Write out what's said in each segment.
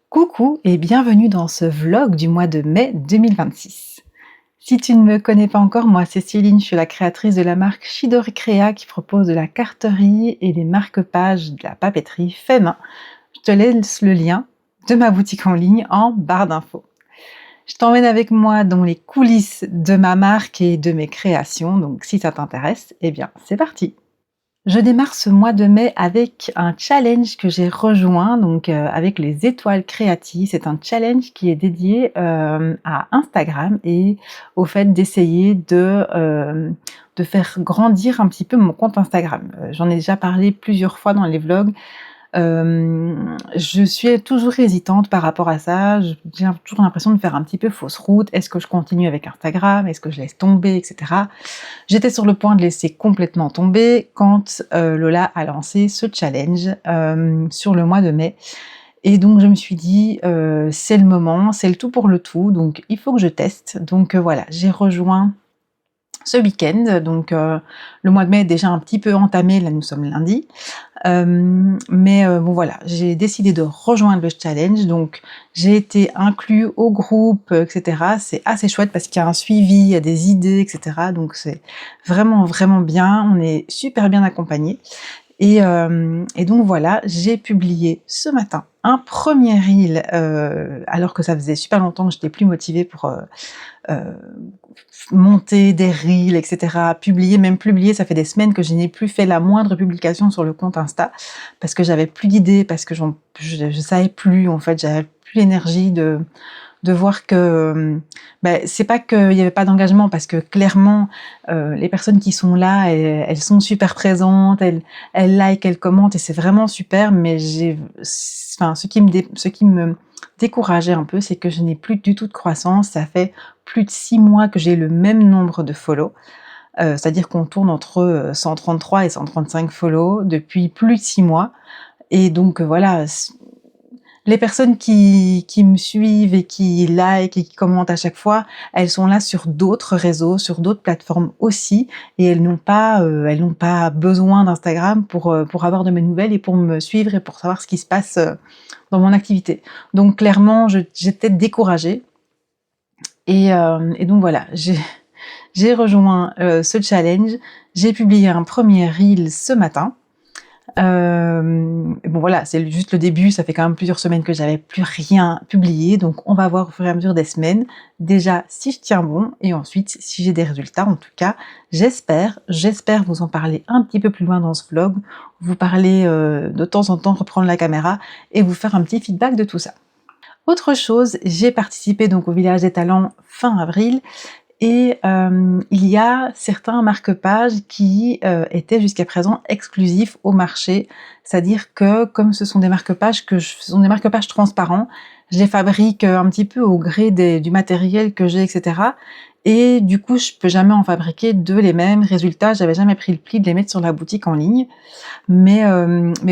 Coucou et bienvenue dans ce vlog du mois de mai 2026. Si tu ne me connais pas encore, moi c'est Céline, je suis la créatrice de la marque Shidori Créa qui propose de la carterie et des marque-pages de la papeterie fait main. Je te laisse le lien de ma boutique en ligne en barre d'infos. Je t'emmène avec moi dans les coulisses de ma marque et de mes créations, donc si ça t'intéresse, eh bien c'est parti. Je démarre ce mois de mai avec un challenge que j'ai rejoint, donc avec les étoiles créatives. C'est un challenge qui est dédié à Instagram et au fait d'essayer de faire grandir un petit peu mon compte Instagram. J'en ai déjà parlé plusieurs fois dans les vlogs. Je suis toujours hésitante par rapport à ça. J'ai toujours l'impression de faire un petit peu fausse route. Est-ce que je continue avec Instagram? Est-ce que je laisse tomber, etc. J'étais sur le point de laisser complètement tomber quand Lola a lancé ce challenge sur le mois de mai. Et donc je me suis dit, c'est le moment, c'est le tout pour le tout, donc il faut que je teste. Donc voilà, j'ai rejoint ce week-end, donc le mois de mai est déjà un petit peu entamé, là nous sommes lundi. Bon voilà, j'ai décidé de rejoindre le challenge, donc j'ai été inclus au groupe, etc. C'est assez chouette parce qu'il y a un suivi, il y a des idées, etc. Donc c'est vraiment, vraiment bien, on est super bien accompagnés. Et donc voilà, j'ai publié ce matin un premier reel, alors que ça faisait super longtemps que j'étais plus motivée pour monter des reels, etc., publier, ça fait des semaines que je n'ai plus fait la moindre publication sur le compte Insta, parce que j'avais plus d'idées, parce que je savais plus, en fait, j'avais plus l'énergie de voir que, c'est pas qu'il y avait pas d'engagement, parce que clairement, les personnes qui sont là, elles sont super présentes, elles like, elles commentent, et c'est vraiment super, mais ce qui me décourageait un peu, c'est que je n'ai plus du tout de croissance. Ça fait plus de 6 mois que j'ai le même nombre de follow, c'est-à-dire qu'on tourne entre 133 et 135 follow depuis plus de 6 mois, et donc voilà, les personnes qui me suivent et qui like et qui commentent à chaque fois, elles sont là sur d'autres réseaux, sur d'autres plateformes aussi, et elles n'ont pas besoin d'Instagram pour avoir de mes nouvelles et pour me suivre et pour savoir ce qui se passe dans mon activité. Donc clairement, j'étais découragée, et donc voilà, j'ai rejoint ce challenge. J'ai publié un premier reel ce matin. Bon voilà, c'est juste le début, ça fait quand même plusieurs semaines que j'avais plus rien publié, donc on va voir au fur et à mesure des semaines, déjà si je tiens bon, et ensuite si j'ai des résultats. En tout cas, j'espère vous en parler un petit peu plus loin dans ce vlog, vous parler de temps en temps, reprendre la caméra, et vous faire un petit feedback de tout ça. Autre chose, j'ai participé donc au Village des Talents fin avril, et il y a certains marque-pages qui étaient jusqu'à présent exclusifs au marché. C'est-à-dire que comme ce sont des marque-pages transparents, je les fabrique un petit peu au gré du matériel que j'ai, etc. Et du coup, je peux jamais en fabriquer deux les mêmes. Résultat, j'avais jamais pris le pli de les mettre sur la boutique en ligne. Mais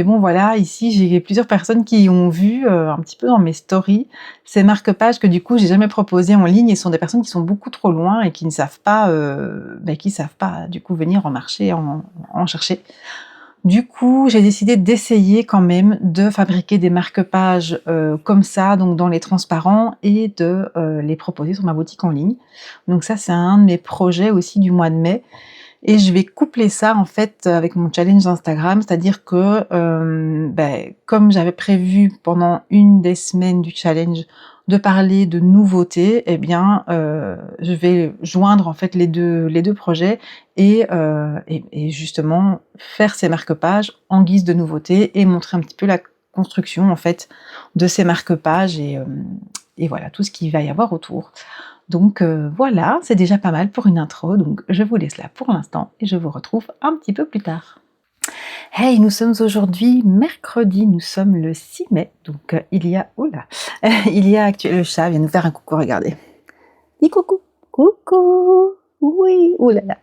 bon voilà, ici j'ai plusieurs personnes qui ont vu un petit peu dans mes stories ces marque-pages que du coup j'ai jamais proposées en ligne, et ce sont des personnes qui sont beaucoup trop loin et qui ne savent pas, du coup venir en marché en chercher. Du coup, j'ai décidé d'essayer quand même de fabriquer des marque-pages comme ça, donc dans les transparents, et de les proposer sur ma boutique en ligne. Donc ça, c'est un de mes projets aussi du mois de mai. Et je vais coupler ça en fait avec mon challenge Instagram, c'est-à-dire que comme j'avais prévu pendant une des semaines du challenge de parler de nouveautés, je vais joindre en fait les deux projets, et justement faire ces marque-pages en guise de nouveautés et montrer un petit peu la construction en fait de ces marque-pages, et voilà tout ce qu'il va y avoir autour. Donc voilà, c'est déjà pas mal pour une intro, donc je vous laisse là pour l'instant et je vous retrouve un petit peu plus tard. Hey, nous sommes aujourd'hui mercredi, nous sommes le 6 mai, donc il y a le chat vient nous faire un coucou, regardez. Dis coucou, coucou, oui, oulala.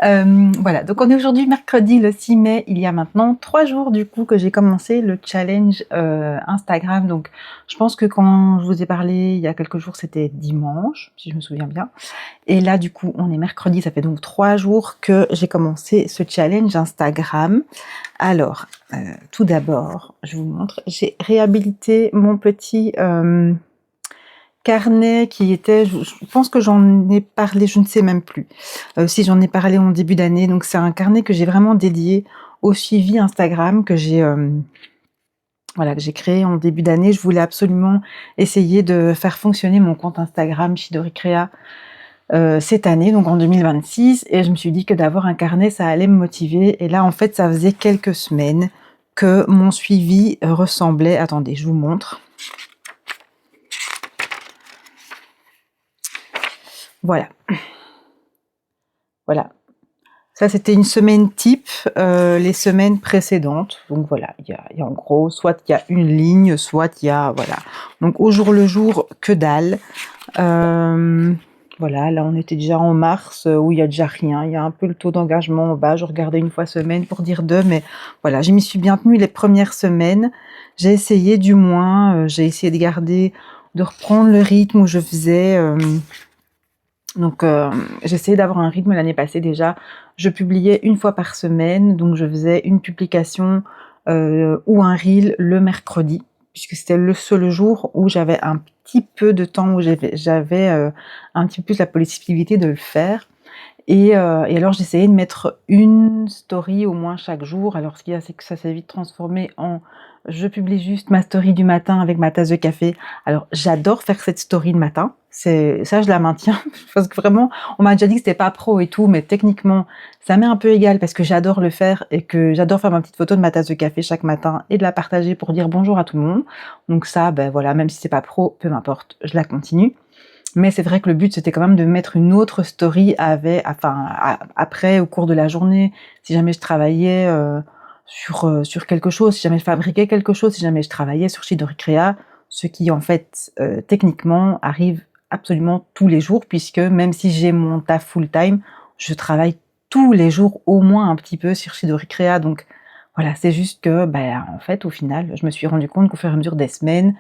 Voilà, donc on est aujourd'hui mercredi le 6 mai, il y a maintenant 3 jours du coup que j'ai commencé le challenge Instagram. Donc je pense que quand je vous ai parlé il y a quelques jours, c'était dimanche, si je me souviens bien. Et là du coup, on est mercredi, ça fait donc 3 jours que j'ai commencé ce challenge Instagram. Alors, tout d'abord, je vous montre, j'ai réhabilité mon petit carnet qui était, je pense que j'en ai parlé, je ne sais même plus si j'en ai parlé en début d'année. Donc c'est un carnet que j'ai vraiment dédié au suivi Instagram que j'ai voilà, que j'ai créé en début d'année. Je voulais absolument essayer de faire fonctionner mon compte Instagram Chidori Créa cette année, donc en 2026, et je me suis dit que d'avoir un carnet, ça allait me motiver. Et là, en fait, ça faisait quelques semaines que mon suivi ressemblait. Attendez, je vous montre. Voilà. Voilà. Ça, c'était une semaine type, les semaines précédentes. Donc voilà, il y a en gros, soit il y a une ligne, soit il y a, voilà. Donc au jour le jour, que dalle. Voilà, là on était déjà en mars, où il y a déjà rien. Il y a un peu le taux d'engagement en bas. Je regardais une fois semaine pour dire deux, mais voilà, je m'y suis bien tenue les premières semaines. J'ai essayé du moins, j'ai essayé de reprendre le rythme où je faisais... Donc, j'essayais d'avoir un rythme l'année passée déjà. Je publiais une fois par semaine, donc je faisais une publication ou un reel le mercredi, puisque c'était le seul jour où j'avais un petit peu de temps, où j'avais un petit peu plus la possibilité de le faire. Et alors j'essayais de mettre une story au moins chaque jour. Alors ce qu'il y a, c'est que ça s'est vite transformé en je publie juste ma story du matin avec ma tasse de café. Alors j'adore faire cette story le matin. C'est ça, je la maintiens parce que vraiment, on m'a déjà dit que c'était pas pro et tout, mais techniquement, ça m'est un peu égal parce que j'adore le faire et que j'adore faire ma petite photo de ma tasse de café chaque matin et de la partager pour dire bonjour à tout le monde. Donc ça, ben voilà, même si c'est pas pro, peu m'importe, je la continue. Mais c'est vrai que le but, c'était quand même de mettre une autre story après, au cours de la journée, si jamais je travaillais sur quelque chose, si jamais je fabriquais quelque chose, si jamais je travaillais sur Chidori Créa, ce qui en fait, techniquement, arrive absolument tous les jours, puisque même si j'ai mon taf full-time, je travaille tous les jours au moins un petit peu sur Chidori Créa. Donc voilà, c'est juste que, en fait, au final, je me suis rendu compte qu'au fur et à mesure des semaines,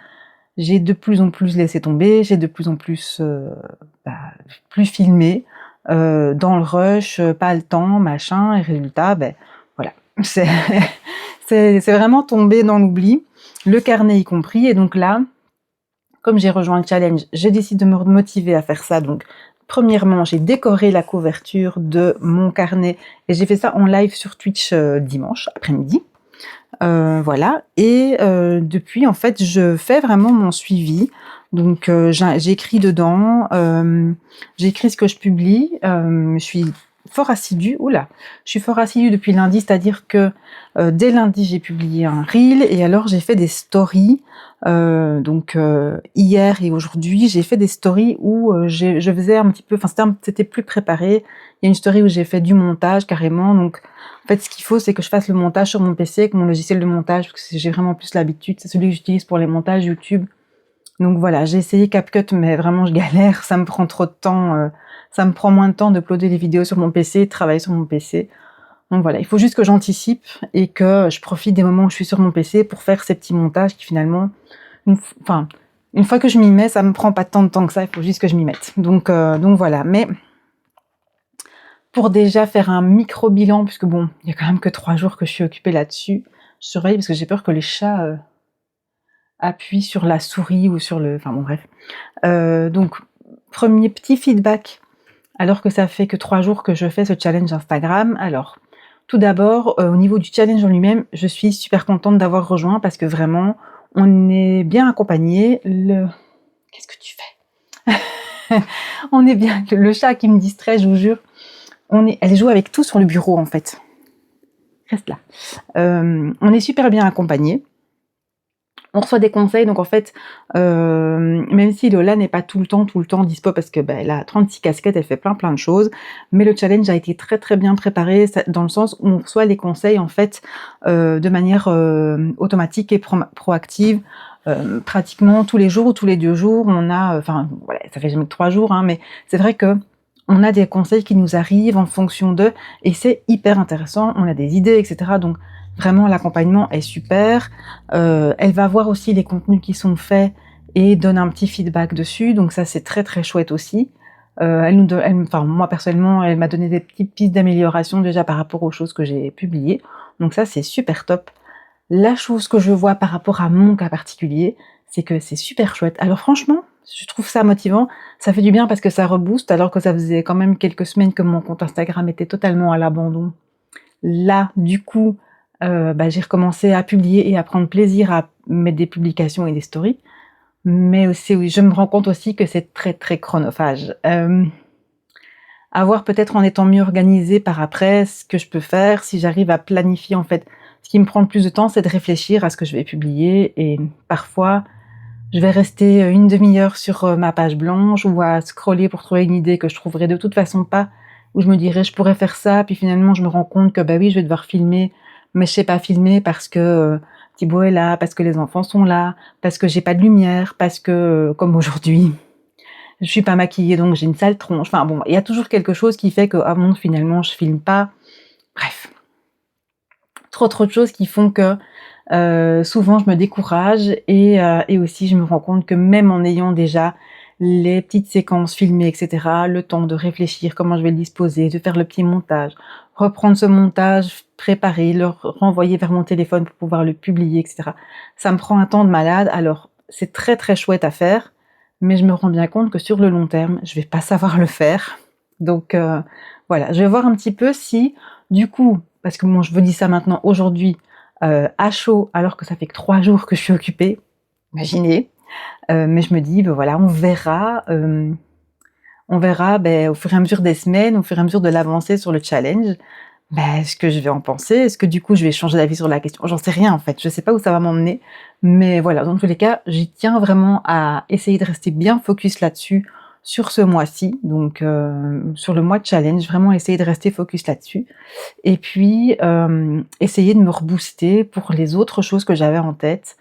j'ai de plus en plus laissé tomber, j'ai de plus en plus, plus filmé, dans le rush, pas le temps, machin, et résultat, voilà, c'est c'est vraiment tombé dans l'oubli, le carnet y compris. Et donc là, comme j'ai rejoint le challenge, j'ai décidé de me motiver à faire ça. Donc premièrement, j'ai décoré la couverture de mon carnet et j'ai fait ça en live sur Twitch, dimanche après-midi. Voilà, et depuis en fait je fais vraiment mon suivi. Donc j'écris dedans, j'écris ce que je publie, je suis fort assidue. Je suis fort assidue depuis lundi, c'est-à-dire que dès lundi j'ai publié un reel et alors j'ai fait des stories. Donc hier et aujourd'hui j'ai fait des stories où je faisais un petit peu, enfin c'était plus préparé. Il y a une story où j'ai fait du montage carrément. Donc en fait, ce qu'il faut, c'est que je fasse le montage sur mon PC avec mon logiciel de montage, parce que j'ai vraiment plus l'habitude. C'est celui que j'utilise pour les montages YouTube. Donc voilà, j'ai essayé CapCut, mais vraiment je galère. Ça me prend trop de temps. Ça me prend moins de temps d'uploader les vidéos sur mon PC, de travailler sur mon PC. Donc voilà, il faut juste que j'anticipe et que je profite des moments où je suis sur mon PC pour faire ces petits montages qui finalement, une fois que je m'y mets, ça me prend pas tant de temps que ça. Il faut juste que je m'y mette. Donc voilà. Mais pour déjà faire un micro-bilan, puisque bon, il y a quand même que 3 jours que je suis occupée là-dessus. Je surveille parce que j'ai peur que les chats appuient sur la souris ou sur le... Enfin bon, bref. Donc, premier petit feedback, alors que ça fait que 3 jours que je fais ce challenge Instagram. Alors, tout d'abord, au niveau du challenge en lui-même, je suis super contente d'avoir rejoint parce que vraiment, on est bien accompagnés. Qu'est-ce que tu fais? On est bien... Le chat qui me distrait, je vous jure. Elle joue avec tout sur le bureau en fait. Reste là. On est super bien accompagnés. On reçoit des conseils, donc en fait, même si Lola n'est pas tout le temps dispo parce que elle a 36 casquettes, elle fait plein de choses, mais le challenge a été très très bien préparé dans le sens où on reçoit les conseils en fait de manière automatique et proactive. Pratiquement tous les jours ou tous les 2 jours, on a, enfin voilà, ça fait jamais que 3 jours, hein, mais c'est vrai que on a des conseils qui nous arrivent en fonction d'eux et c'est hyper intéressant, on a des idées, etc. Donc vraiment l'accompagnement est super. Elle va voir aussi les contenus qui sont faits et donne un petit feedback dessus, donc ça c'est très très chouette aussi. Enfin moi personnellement, elle m'a donné des petites pistes d'amélioration déjà par rapport aux choses que j'ai publiées, donc ça c'est super top. La chose que je vois par rapport à mon cas particulier, c'est que c'est super chouette. Alors franchement, je trouve ça motivant, ça fait du bien parce que ça rebooste alors que ça faisait quand même quelques semaines que mon compte Instagram était totalement à l'abandon. Là, du coup, j'ai recommencé à publier et à prendre plaisir à mettre des publications et des stories, mais aussi oui, je me rends compte aussi que c'est très, très chronophage. À voir peut-être en étant mieux organisée par après ce que je peux faire, si j'arrive à planifier en fait. Ce qui me prend le plus de temps, c'est de réfléchir à ce que je vais publier et parfois, je vais rester, une demi-heure sur, ma page blanche ou à scroller pour trouver une idée que je trouverai de toute façon pas, où je me dirais: «Je pourrais faire ça», puis finalement je me rends compte que, bah, oui, je vais devoir filmer, mais je sais pas filmer parce que, Thibaut est là, parce que les enfants sont là, parce que j'ai pas de lumière, parce que, comme aujourd'hui, je suis pas maquillée donc j'ai une sale tronche. Enfin bon, il y a toujours quelque chose qui fait que: «Ah bon, finalement je filme pas». Bref, trop de choses qui font que, souvent je me décourage et aussi je me rends compte que même en ayant déjà les petites séquences filmées et cetera, le temps de réfléchir comment je vais le disposer, de faire le petit montage, reprendre ce montage, préparer, le renvoyer vers mon téléphone pour pouvoir le publier et cetera. Ça me prend un temps de malade, alors c'est très, très chouette à faire, mais je me rends bien compte que sur le long terme, je vais pas savoir le faire. Donc voilà, je vais voir un petit peu si, du coup, parce que bon, je vous dis ça maintenant aujourd'hui, à chaud, alors que ça fait que 3 jours que je suis occupée, imaginez. Mais je me dis: «Bah, voilà, on verra, beh, au fur et à mesure des semaines, au fur et à mesure de l'avancée sur le challenge, bah, ce que je vais en penser. Est-ce que du coup, je vais changer d'avis sur la question?» J'en sais rien en fait, je sais pas où ça va m'emmener, mais voilà, dans tous les cas, j'y tiens vraiment à essayer de rester bien focus là-dessus, sur ce mois-ci, donc sur le mois de challenge, vraiment essayer de rester focus là-dessus et puis, essayer de me rebooster pour les autres choses que j'avais en tête,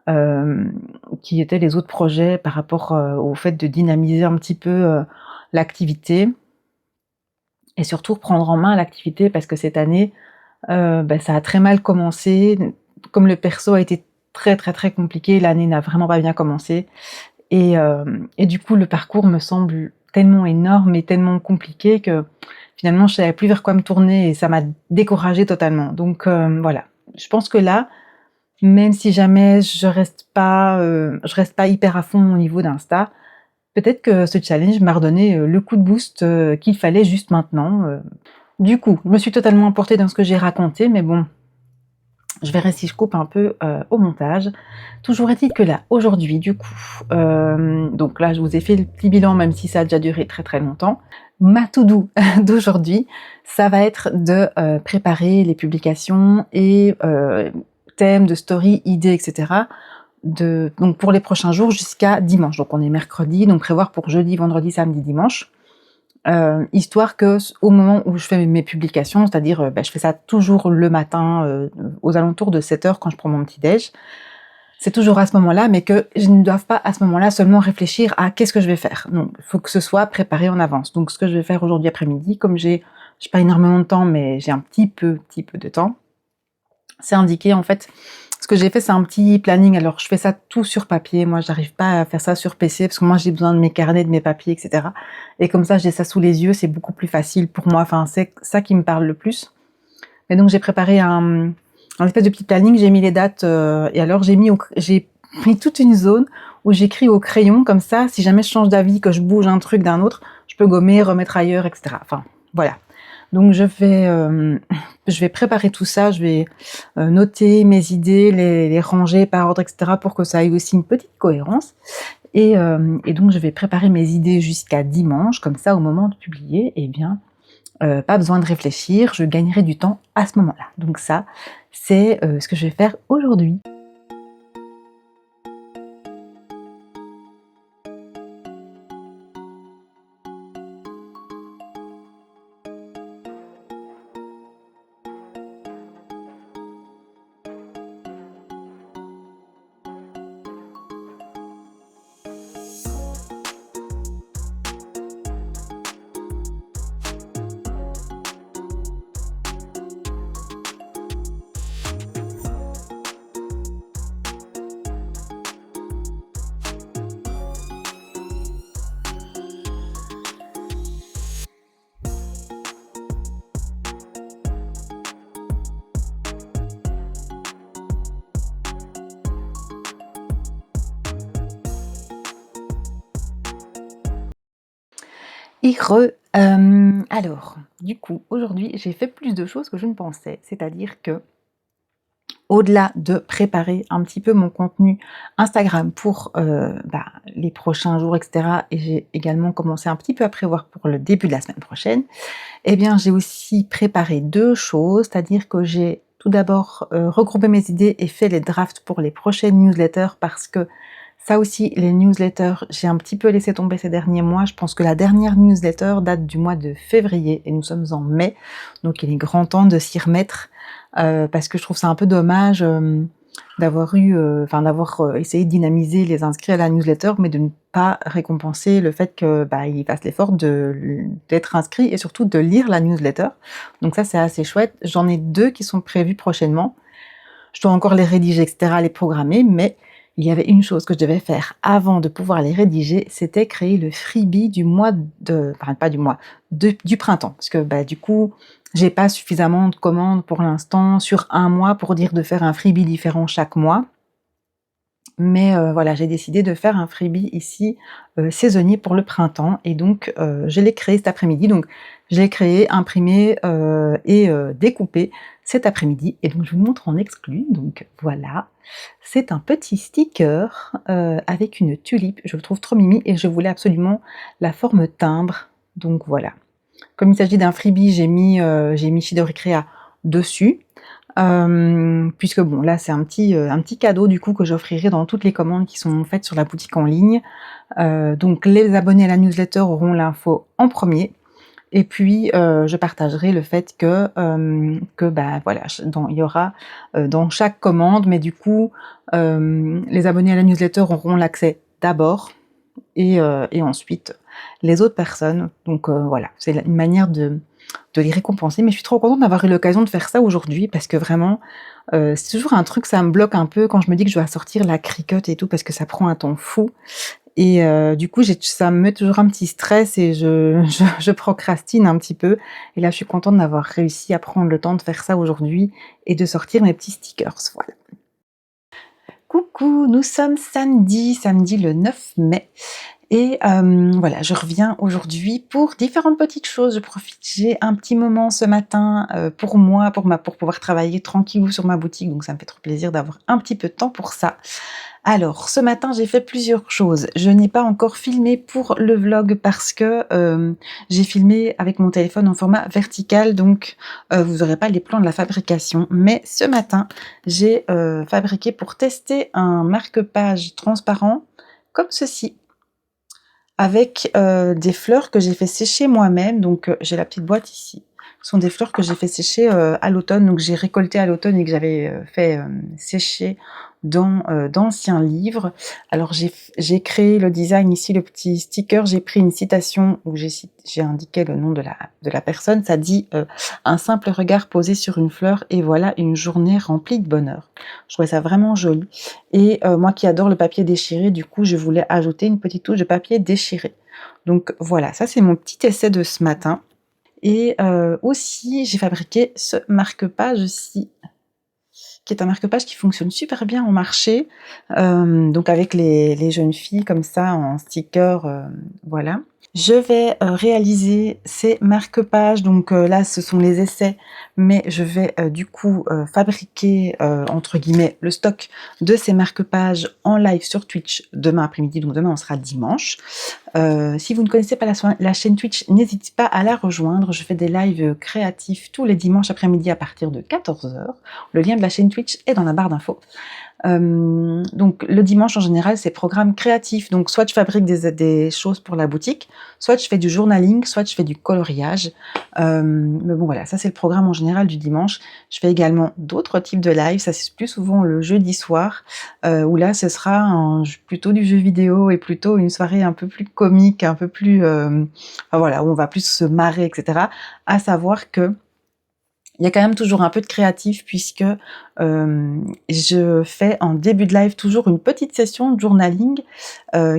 hem, qui étaient les autres projets par rapport, au fait de dynamiser un petit peu, l'activité et surtout reprendre en main l'activité parce que cette année, ça a très mal commencé. Comme le perso a été très, très, très compliqué, l'année n'a vraiment pas bien commencé et du coup, le parcours me semble tellement énorme et tellement compliqué que finalement, je savais plus vers quoi me tourner et ça m'a découragée totalement. Donc voilà, je pense que là, même si jamais je reste pas hyper à fond au niveau d'Insta, peut-être que ce challenge m'a redonné, le coup de boost, qu'il fallait juste maintenant. Du coup, je me suis totalement emportée dans ce que j'ai raconté, mais bon, je verrai si je coupe un peu, au montage. Toujours est-il que là, aujourd'hui, du coup, donc là, je vous ai fait le petit bilan, même si ça a déjà duré très, très longtemps. Ma to do d'aujourd'hui, ça va être de, préparer les publications et thèmes de story, idées et cetera, donc pour les prochains jours jusqu'à dimanche. Donc on est mercredi, donc prévoir pour jeudi, vendredi, samedi, dimanche. Histoire que au moment où je fais mes publications, c'est-à-dire, je fais ça toujours le matin, aux alentours de 7 heures quand je prends mon petit déj. C'est toujours à ce moment-là, mais que je ne doive pas à ce moment-là seulement réfléchir à qu'est-ce que je vais faire. Non, il faut que ce soit préparé en avance. Donc ce que je vais faire aujourd'hui après-midi, comme j'ai pas énormément de temps, mais j'ai un petit peu de temps, c'est indiqué en fait. Ce que j'ai fait, c'est un petit planning. Alors, je fais ça tout sur papier. Moi, j'arrive pas à faire ça sur PC parce que moi, j'ai besoin de mes carnets, de mes papiers, etc. Et comme ça, j'ai ça sous les yeux. C'est beaucoup plus facile pour moi. Enfin, c'est ça qui me parle le plus. Et donc, j'ai préparé un espèce de petit planning. J'ai mis les dates et alors j'ai mis toute une zone où j'écris au crayon comme ça. Si jamais je change d'avis, que je bouge un truc d'un autre, je peux gommer, remettre ailleurs, etc. Enfin, voilà. Donc je vais préparer tout ça, je vais, noter mes idées, les ranger par ordre et cetera pour que ça ait aussi une petite cohérence et donc je vais préparer mes idées jusqu'à dimanche, comme ça au moment de publier eh bien, pas besoin de réfléchir, je gagnerai du temps à ce moment-là. Donc ça, c'est, ce que je vais faire aujourd'hui. Alors, du coup, aujourd'hui, j'ai fait plus de choses que je ne pensais. C'est-à-dire que, au-delà de préparer un petit peu mon contenu Instagram pour les prochains jours, etc., et j'ai également commencé un petit peu à prévoir pour le début de la semaine prochaine, eh bien, j'ai aussi préparé 2 choses, c'est-à-dire que j'ai tout d'abord, regroupé mes idées et fait les drafts pour les prochaines newsletters parce que ça aussi, les newsletters, j'ai un petit peu laissé tomber ces derniers mois. Je pense que la dernière newsletter date du mois de février et nous sommes en mai, donc il est grand temps de s'y remettre, parce que je trouve ça un peu dommage, d'avoir essayé de dynamiser les inscrits à la newsletter, mais de ne pas récompenser le fait que, ils fassent l'effort d'être inscrits et surtout de lire la newsletter. Donc ça, c'est assez chouette. J'en ai 2 qui sont prévus prochainement. Je dois encore les rédiger, et cetera, les programmer, mais il y avait une chose que je devais faire avant de pouvoir les rédiger, c'était créer le freebie du mois pas du mois, du printemps. Parce que, du coup, j'ai pas suffisamment de commandes pour l'instant sur un mois pour dire de faire un freebie différent chaque mois. Mais voilà, j'ai décidé de faire un freebie ici, saisonnier pour le printemps et donc je l'ai créé cet après-midi. Donc je l'ai créé, imprimé, et découpé cet après-midi et donc je vous le montre en exclu. Donc voilà, c'est un petit sticker, avec une tulipe. Je le trouve trop mimi et je voulais absolument la forme timbre. Donc voilà. Comme il s'agit d'un freebie, j'ai mis Chidori Créa dessus. Puisque bon, là, c'est un petit cadeau du coup que j'offrirai dans toutes les commandes qui sont faites sur la boutique en ligne. Donc les abonnés à la newsletter auront l'info en premier. Et puis, je partagerai le fait il y aura dans chaque commande, mais du coup, les abonnés à la newsletter auront l'accès d'abord et ensuite les autres personnes. Donc voilà, c'est une manière de les récompenser. Mais je suis trop contente d'avoir eu l'occasion de faire ça aujourd'hui parce que vraiment, c'est toujours un truc, ça me bloque un peu quand je me dis que je dois sortir la Cricut et tout parce que ça prend un temps fou. Et du coup, ça me met toujours un petit stress et je procrastine un petit peu. Et là, je suis contente d'avoir réussi à prendre le temps de faire ça aujourd'hui et de sortir mes petits stickers. Voilà. Coucou, nous sommes samedi le 9 mai. Et voilà, je reviens aujourd'hui pour différentes petites choses. Je profite, j'ai un petit moment ce matin pour moi, pour pouvoir travailler tranquillou sur ma boutique, donc ça me fait trop plaisir d'avoir un petit peu de temps pour ça. Alors, ce matin, j'ai fait plusieurs choses. Je n'ai pas encore filmé pour le vlog parce que j'ai filmé avec mon téléphone en format vertical, donc vous n'aurez pas les plans de la fabrication. Mais ce matin, j'ai fabriqué pour tester un marque-page transparent comme ceci, avec des fleurs que j'ai fait sécher moi-même. Donc j'ai la petite boîte ici. Ce sont des fleurs que j'ai fait sécher à l'automne, donc j'ai récolté à l'automne et que j'avais fait sécher dans d'anciens livres. Alors j'ai créé le design ici, le petit sticker, j'ai pris une citation où j'ai indiqué le nom de la personne. Ça dit un simple regard posé sur une fleur et voilà une journée remplie de bonheur. Je trouvais ça vraiment joli. Et moi qui adore le papier déchiré, du coup je voulais ajouter une petite touche de papier déchiré. Donc voilà, ça c'est mon petit essai de ce matin. Et aussi j'ai fabriqué ce marque-page-ci, qui est un marque-page qui fonctionne super bien en marché, donc avec les jeunes filles comme ça en sticker, voilà. Je vais réaliser ces marque-pages, donc là ce sont les essais, mais je vais du coup fabriquer entre guillemets le stock de ces marque-pages en live sur Twitch demain après-midi, donc demain on sera dimanche. Si vous ne connaissez pas la chaîne Twitch, n'hésitez pas à la rejoindre. Je fais des lives créatifs tous les dimanches après-midi à partir de 14h. Le lien de la chaîne Twitch est dans la barre d'infos. Donc le dimanche en général c'est programme créatif, donc soit je fabrique des choses pour la boutique, soit je fais du journaling, soit je fais du coloriage, mais bon voilà, ça c'est le programme en général du dimanche. Je fais également d'autres types de live, ça c'est plus souvent le jeudi soir, où là ce sera plutôt du jeu vidéo et plutôt une soirée un peu plus comique, un peu plus voilà, où on va plus se marrer, etc. À savoir que il y a quand même toujours un peu de créatif puisque je fais en début de live toujours une petite session de journaling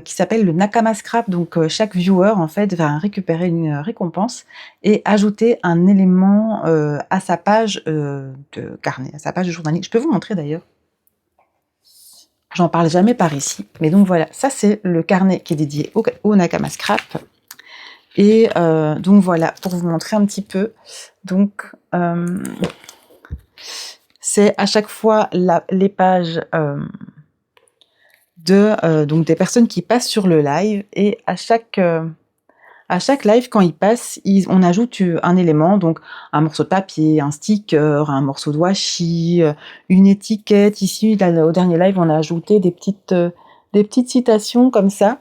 qui s'appelle le Nakama Scrap. Donc chaque viewer en fait va récupérer une récompense et ajouter un élément à sa page de carnet, à sa page de journaling. Je peux vous montrer d'ailleurs. J'en parle jamais par ici, mais donc voilà, ça c'est le carnet qui est dédié au Nakama Scrap. Et donc voilà, pour vous montrer un petit peu. Donc, c'est à chaque fois les pages donc des personnes qui passent sur le live, et à chaque live, quand ils passent, on ajoute un élément, donc un morceau de papier, un sticker, un morceau de washi, une étiquette. Ici, là, au dernier live, on a ajouté des petites citations comme ça.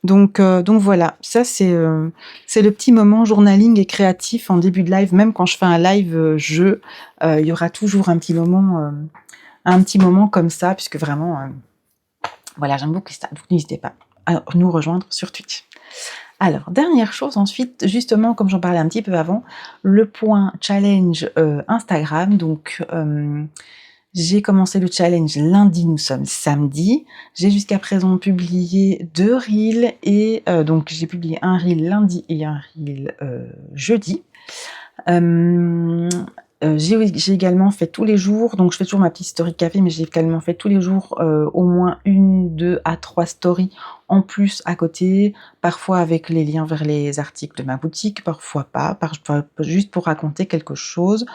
Donc voilà, ça c'est le petit moment journaling et créatif en début de live. Même quand je fais un live jeu, il y aura toujours un petit moment comme ça, puisque vraiment, voilà, j'aime beaucoup ça. Donc n'hésitez pas à nous rejoindre sur Twitch. Alors, dernière chose ensuite, justement, comme j'en parlais un petit peu avant, le point challenge Instagram. Donc, j'ai commencé le challenge lundi, nous sommes samedi. J'ai jusqu'à présent publié 2 reels, et donc j'ai publié un reel lundi et un reel jeudi. J'ai également fait tous les jours, donc je fais toujours ma petite story café, mais j'ai également fait tous les jours au moins 1, 2 à 3 stories en plus à côté, parfois avec les liens vers les articles de ma boutique, parfois pas, juste pour raconter quelque chose.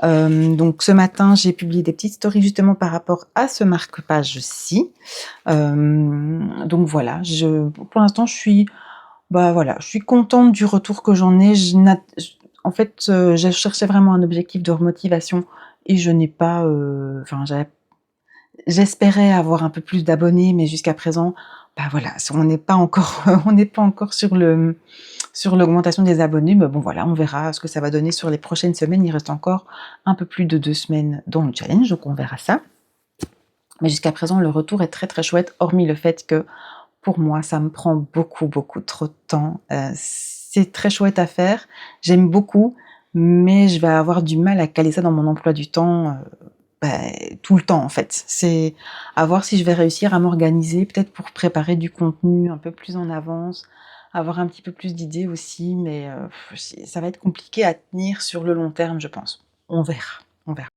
Donc ce matin, j'ai publié des petites stories justement par rapport à ce marque-page-ci. Donc voilà, pour l'instant, je suis contente du retour que j'en ai. En fait, je cherchais vraiment un objectif de remotivation, et je n'ai pas, j'espérais avoir un peu plus d'abonnés, mais jusqu'à présent, voilà, on n'est pas encore, on n'est pas encore sur l'augmentation des abonnés. Mais bon, voilà, on verra ce que ça va donner sur les prochaines semaines. Il reste encore un peu plus de 2 semaines dans le challenge, donc on verra ça. Mais jusqu'à présent, le retour est très très chouette, hormis le fait que pour moi, ça me prend beaucoup, beaucoup trop de temps. C'est très chouette à faire, j'aime beaucoup, mais je vais avoir du mal à caler ça dans mon emploi du temps, tout le temps en fait. C'est à voir si je vais réussir à m'organiser, peut-être pour préparer du contenu un peu plus en avance, avoir un petit peu plus d'idées aussi, mais ça va être compliqué à tenir sur le long terme, je pense. On verra, on verra.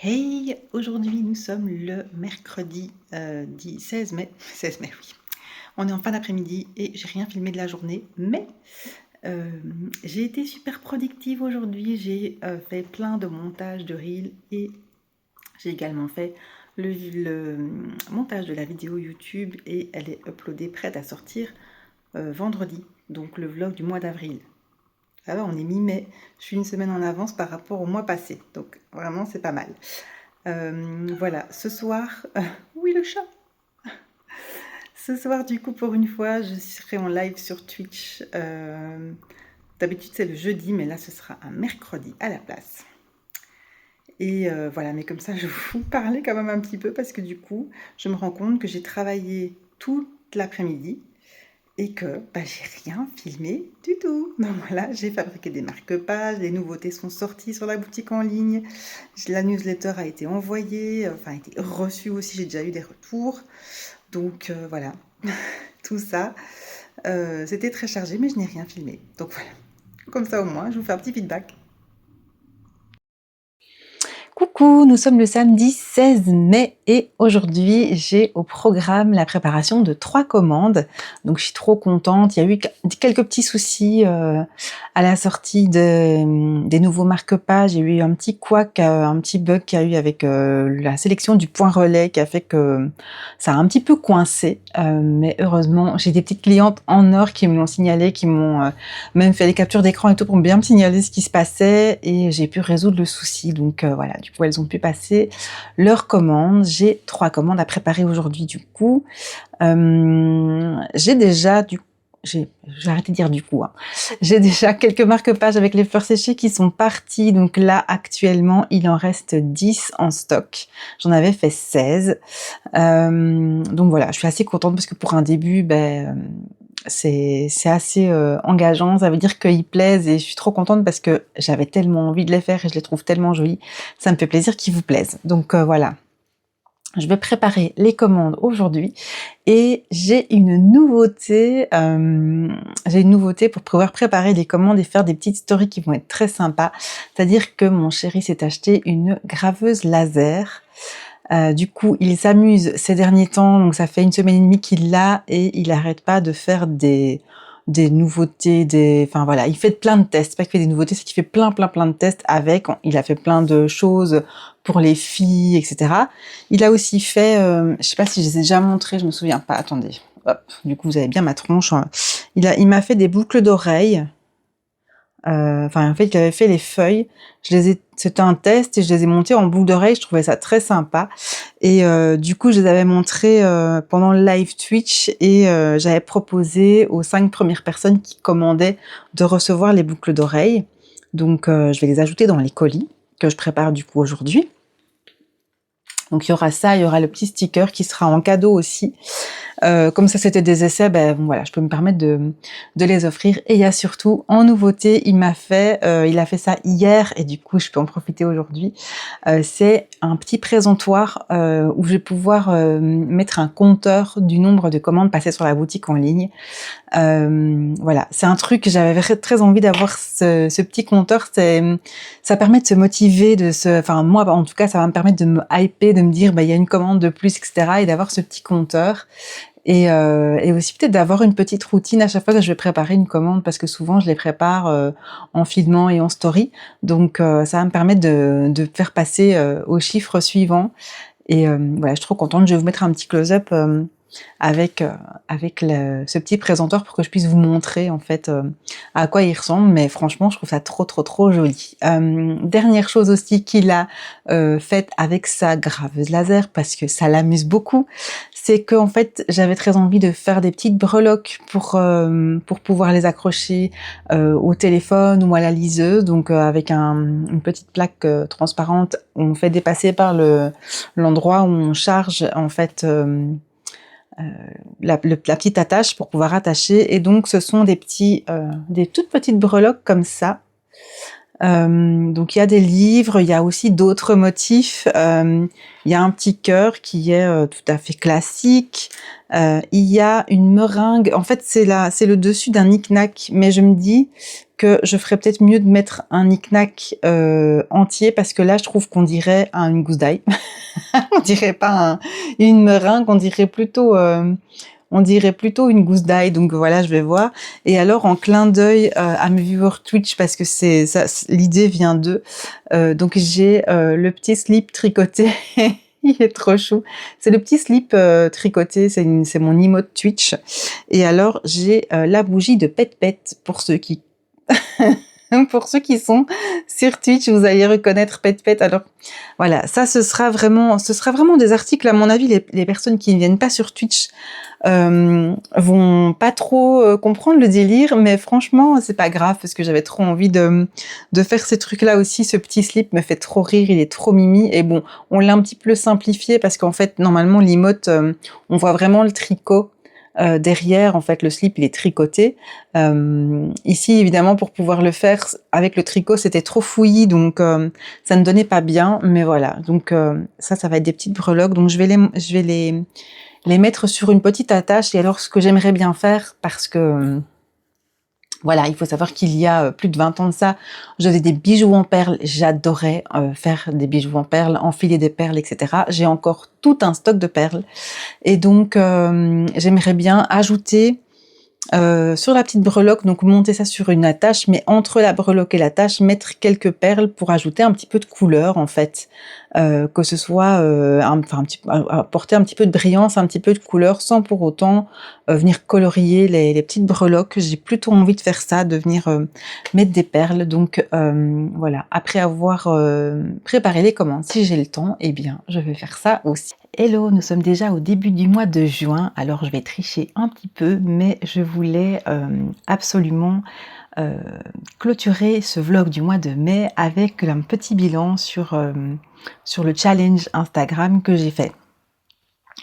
Hey, aujourd'hui nous sommes le mercredi 16 mai. 16 mai, oui. On est en fin d'après-midi et j'ai rien filmé de la journée, mais j'ai été super productive aujourd'hui. J'ai fait plein de montages de reels et j'ai également fait le montage de la vidéo YouTube et elle est uploadée, prête à sortir vendredi, donc le vlog du mois d'avril. Alors on est mi-mai, je suis une semaine en avance par rapport au mois passé, donc vraiment c'est pas mal. Voilà, ce soir, oui le chat. Ce soir du coup pour une fois je serai en live sur Twitch. D'habitude c'est le jeudi mais là ce sera un mercredi à la place. Et voilà, mais comme ça je vais vous parler quand même un petit peu parce que du coup je me rends compte que j'ai travaillé toute l'après-midi et que j'ai rien filmé du tout. Donc voilà, j'ai fabriqué des marque-pages, les nouveautés sont sorties sur la boutique en ligne, la newsletter a été envoyée, enfin a été reçue aussi, j'ai déjà eu des retours. Donc voilà, tout ça, c'était très chargé mais je n'ai rien filmé. Donc voilà, comme ça au moins je vous fais un petit feedback. Coucou, nous sommes le samedi 16 mai et aujourd'hui j'ai au programme la préparation de 3 commandes. Donc je suis trop contente, il y a eu quelques petits soucis à la sortie des nouveaux marque-pages. Il y a eu un petit couac, un petit bug qu'il y a eu avec la sélection du point relais qui a fait que ça a un petit peu coincé. Mais heureusement, j'ai des petites clientes en or qui me l'ont signalé, qui m'ont même fait les captures d'écran et tout pour bien me signaler ce qui se passait et j'ai pu résoudre le souci. Donc voilà, du coup elles ont pu passer leurs commandes. J'ai 3 commandes à préparer aujourd'hui du coup. J'ai déjà j'ai arrêté de dire du coup, hein. J'ai déjà quelques marque-pages avec les fleurs séchées qui sont partis. Donc là actuellement il en reste 10 en stock. J'en avais fait 16. Donc voilà, je suis assez contente parce que pour un début, c'est assez engageant, ça veut dire qu'ils plaisent et je suis trop contente parce que j'avais tellement envie de les faire et je les trouve tellement jolis. Ça me fait plaisir qu'ils vous plaisent. Donc voilà, je vais préparer les commandes aujourd'hui et j'ai une nouveauté pour pouvoir préparer les commandes et faire des petites stories qui vont être très sympas. C'est-à-dire que mon chéri s'est acheté une graveuse laser. Du coup, il s'amuse ces derniers temps, donc ça fait 1 semaine et demie qu'il l'a et il arrête pas de faire des nouveautés, enfin voilà, il fait plein de tests. C'est pas qu'il fait des nouveautés, c'est qu'il fait plein de tests avec. Il a fait plein de choses pour les filles, etc. Il a aussi fait, je sais pas si je les ai déjà montrées, je me souviens pas. Attendez, hop, du coup vous avez bien ma tronche. Il m'a fait des boucles d'oreilles. Enfin en fait il avait fait les feuilles, c'était un test et je les ai montées en boucle d'oreille, je trouvais ça très sympa et du coup je les avais montrées pendant le live Twitch et j'avais proposé aux 5 premières personnes qui commandaient de recevoir les boucles d'oreilles. Donc je vais les ajouter dans les colis que je prépare du coup aujourd'hui. Donc il y aura ça, il y aura le petit sticker qui sera en cadeau aussi. Comme ça c'était des essais, voilà, je peux me permettre de les offrir. Et il y a surtout en nouveauté, il a fait ça hier et du coup je peux en profiter aujourd'hui. C'est un petit présentoir où je vais pouvoir mettre un compteur du nombre de commandes passées sur la boutique en ligne. Voilà, c'est un truc que j'avais très envie d'avoir, ce petit compteur. Ça permet de se motiver, enfin moi en tout cas ça va me permettre de me hyper, de me dire il y a une commande de plus, etc. et d'avoir ce petit compteur. Et aussi peut-être d'avoir une petite routine à chaque fois que je vais préparer une commande parce que souvent je les prépare en filmant et en story. Donc ça va me permettre de faire passer au chiffre suivant. Et voilà, je suis trop contente. Je vais vous mettre un petit close-up avec ce petit présentoir pour que je puisse vous montrer en fait à quoi il ressemble. Mais franchement, je trouve ça trop joli. Dernière chose aussi qu'il a faite avec sa graveuse laser parce que ça l'amuse beaucoup, c'est que en fait j'avais très envie de faire des petites breloques pour pouvoir les accrocher au téléphone ou à la liseuse. Donc avec une petite plaque transparente, on fait dépasser par l'endroit où on charge en fait la petite attache pour pouvoir attacher. Et donc ce sont des toutes petites breloques comme ça. Donc il y a des livres, il y a aussi d'autres motifs. Il y a un petit cœur qui est tout à fait classique. Il y a une meringue. En fait, c'est le dessus d'un knick-knack, mais je me dis que je ferais peut-être mieux de mettre un knick-knack entier, parce que là, je trouve qu'on dirait une gousse d'ail. On dirait pas une meringue, on dirait plutôt une gousse d'ail. Donc voilà, je vais voir. Et alors, en clin d'œil à mes viewers Twitch, parce que c'est ça, l'idée vient d'eux. Donc j'ai le petit slip tricoté. Il est trop chou. C'est le petit slip tricoté, c'est mon emote Twitch. Et alors, j'ai la bougie de Pet Pet, pour ceux qui pour ceux qui sont sur Twitch, vous allez reconnaître Pet Pet. Alors voilà, ça ce sera vraiment des articles, à mon avis, les personnes qui ne viennent pas sur Twitch vont pas trop comprendre le délire, mais franchement c'est pas grave, parce que j'avais trop envie de faire ces trucs-là aussi. Ce petit slip me fait trop rire, il est trop mimi. Et bon, on l'a un petit peu simplifié, parce qu'en fait normalement l'emote, on voit vraiment le tricot. Derrière, en fait, le slip, il est tricoté. Ici, évidemment, pour pouvoir le faire avec le tricot, c'était trop fouillis, donc ça ne donnait pas bien. Mais voilà, donc ça va être des petites breloques. Donc je vais les mettre sur une petite attache. Et alors, ce que j'aimerais bien faire, parce que voilà, il faut savoir qu'il y a plus de 20 ans de ça, je faisais des bijoux en perles. J'adorais faire des bijoux en perles, enfiler des perles, etc. J'ai encore tout un stock de perles. Et donc, j'aimerais bien ajouter sur la petite breloque, donc monter ça sur une attache, mais entre la breloque et l'attache, mettre quelques perles pour ajouter un petit peu de couleur, en fait. Que ce soit, apporter un petit peu de brillance, un petit peu de couleur, sans pour autant venir colorier les petites breloques. J'ai plutôt envie de faire ça, de venir mettre des perles. Donc voilà, après avoir préparé les commandes, si j'ai le temps, eh bien, je vais faire ça aussi. Hello, nous sommes déjà au début du mois de juin, alors je vais tricher un petit peu, mais je voulais absolument clôturer ce vlog du mois de mai avec un petit bilan sur le challenge Instagram que j'ai fait.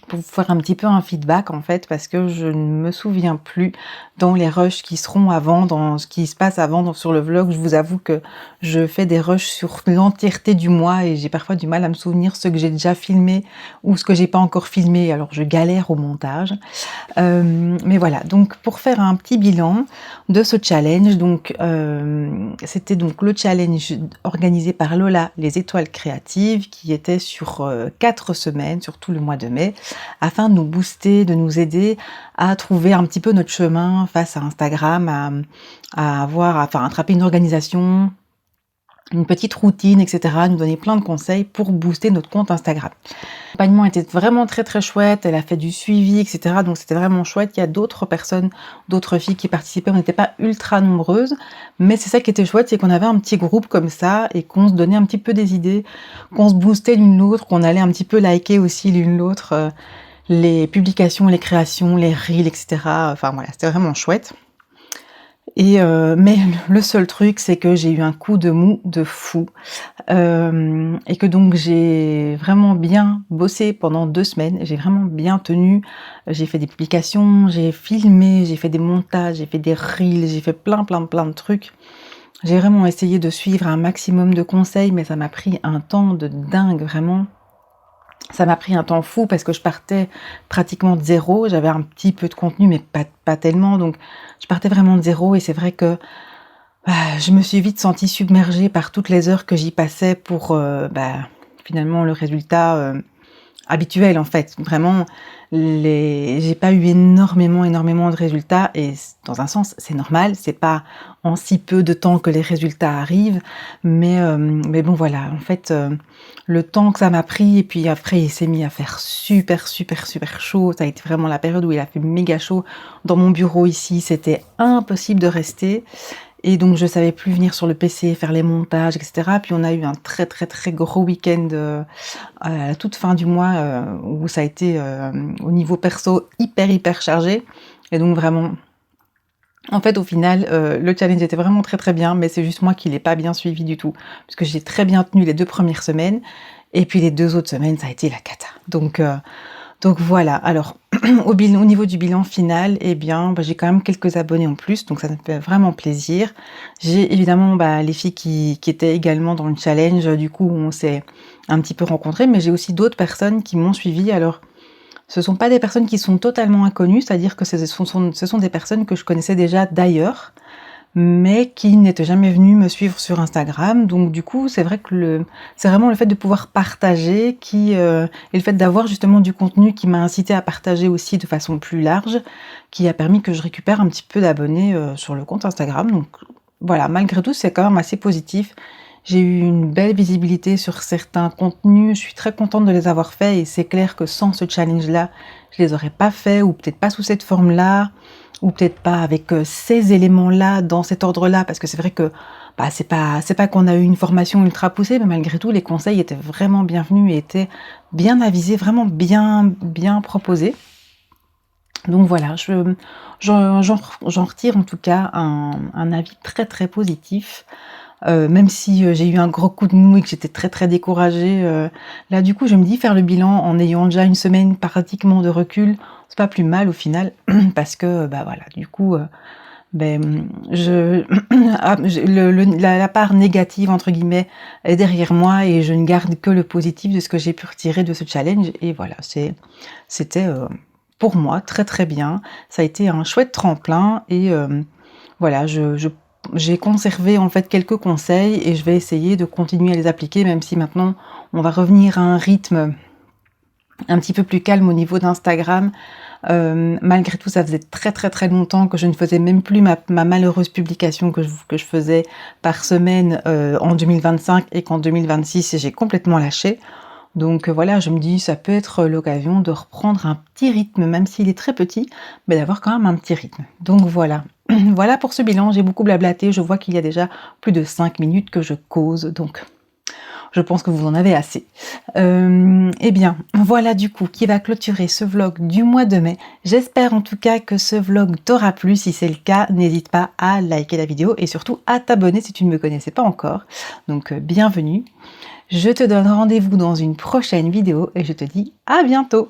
Pour vous faire un petit peu un feedback, en fait, parce que je ne me souviens plus dans les rushs qui seront avant, dans ce qui se passe avant sur le vlog. Je vous avoue que je fais des rushs sur l'entièreté du mois et j'ai parfois du mal à me souvenir ce que j'ai déjà filmé ou ce que j'ai pas encore filmé, alors je galère au montage. Mais voilà, donc pour faire un petit bilan de ce challenge, donc c'était donc le challenge organisé par Lola, les étoiles créatives, qui était sur 4 semaines, sur tout le mois de mai, afin de nous booster, de nous aider à trouver un petit peu notre chemin face à Instagram, à attraper une organisation, une petite routine, etc., nous donner plein de conseils pour booster notre compte Instagram. L'accompagnement était vraiment très très chouette, elle a fait du suivi, etc., donc c'était vraiment chouette. Il y a d'autres personnes, d'autres filles qui participaient, on n'était pas ultra nombreuses, mais c'est ça qui était chouette, c'est qu'on avait un petit groupe comme ça, et qu'on se donnait un petit peu des idées, qu'on se boostait l'une l'autre, qu'on allait un petit peu liker aussi l'une l'autre, les publications, les créations, les reels, etc., enfin voilà, c'était vraiment chouette. Et mais le seul truc, c'est que j'ai eu un coup de mou de fou, et que donc j'ai vraiment bien bossé pendant 2 semaines. J'ai vraiment bien tenu. J'ai fait des publications, j'ai filmé, j'ai fait des montages, j'ai fait des reels, j'ai fait plein de trucs. J'ai vraiment essayé de suivre un maximum de conseils, mais ça m'a pris un temps de dingue, vraiment. Ça m'a pris un temps fou parce que je partais pratiquement de zéro. J'avais un petit peu de contenu, mais pas tellement. Donc, je partais vraiment de zéro. Et c'est vrai que je me suis vite sentie submergée par toutes les heures que j'y passais pour finalement le résultat habituel, en fait. Vraiment, j'ai pas eu énormément de résultats, et dans un sens, c'est normal. C'est pas en si peu de temps que les résultats arrivent, mais bon, voilà. En fait, le temps que ça m'a pris, et puis après, il s'est mis à faire super chaud. Ça a été vraiment la période où il a fait méga chaud. Dans mon bureau ici, c'était impossible de rester. Et donc je savais plus venir sur le PC, faire les montages, etc. Puis on a eu un très gros week-end à la toute fin du mois où ça a été au niveau perso hyper chargé. Et donc vraiment, en fait au final, le challenge était vraiment très bien, mais c'est juste moi qui l'ai pas bien suivi du tout. Parce que j'ai très bien tenu les 2 premières semaines, et puis les 2 autres semaines, ça a été la cata. Donc voilà, alors au niveau du bilan final, eh bien, j'ai quand même quelques abonnés en plus, donc ça me fait vraiment plaisir. J'ai évidemment les filles qui étaient également dans le challenge, du coup on s'est un petit peu rencontrés, mais j'ai aussi d'autres personnes qui m'ont suivi. Alors, ce sont pas des personnes qui sont totalement inconnues, c'est-à-dire que ce sont des personnes que je connaissais déjà d'ailleurs, mais qui n'était jamais venu me suivre sur Instagram. Donc du coup, c'est vrai que c'est vraiment le fait de pouvoir partager et le fait d'avoir justement du contenu qui m'a incité à partager aussi de façon plus large, qui a permis que je récupère un petit peu d'abonnés sur le compte Instagram. Donc voilà, malgré tout, c'est quand même assez positif. J'ai eu une belle visibilité sur certains contenus, je suis très contente de les avoir faits et c'est clair que sans ce challenge-là, je les aurais pas faits ou peut-être pas sous cette forme-là ou peut-être pas avec ces éléments-là, dans cet ordre-là, parce que c'est vrai que bah, c'est pas qu'on a eu une formation ultra poussée, mais malgré tout, les conseils étaient vraiment bienvenus et étaient bien avisés, vraiment bien proposés. Donc voilà, j'en retire en tout cas un avis très très positif. Même si j'ai eu un gros coup de mou et que j'étais très très découragée, là du coup je me dis faire le bilan en ayant déjà une semaine pratiquement de recul, c'est pas plus mal au final parce que bah voilà du coup je la part négative entre guillemets est derrière moi et je ne garde que le positif de ce que j'ai pu retirer de ce challenge et voilà c'était pour moi très très bien. Ça a été un chouette tremplin et voilà j'ai conservé en fait quelques conseils et je vais essayer de continuer à les appliquer, même si maintenant on va revenir à un rythme un petit peu plus calme au niveau d'Instagram. Malgré tout, ça faisait très très très longtemps que je ne faisais même plus ma malheureuse publication que je faisais par semaine en 2025 et qu'en 2026 j'ai complètement lâché. Donc voilà, je me dis ça peut être l'occasion de reprendre un petit rythme, même s'il est très petit, mais d'avoir quand même un petit rythme. Donc voilà. Voilà pour ce bilan, j'ai beaucoup blablaté, je vois qu'il y a déjà plus de 5 minutes que je cause, donc je pense que vous en avez assez. Eh bien, voilà du coup qui va clôturer ce vlog du mois de mai. J'espère en tout cas que ce vlog t'aura plu. Si c'est le cas, n'hésite pas à liker la vidéo et surtout à t'abonner si tu ne me connaissais pas encore. Donc bienvenue. Je te donne rendez-vous dans une prochaine vidéo et je te dis à bientôt.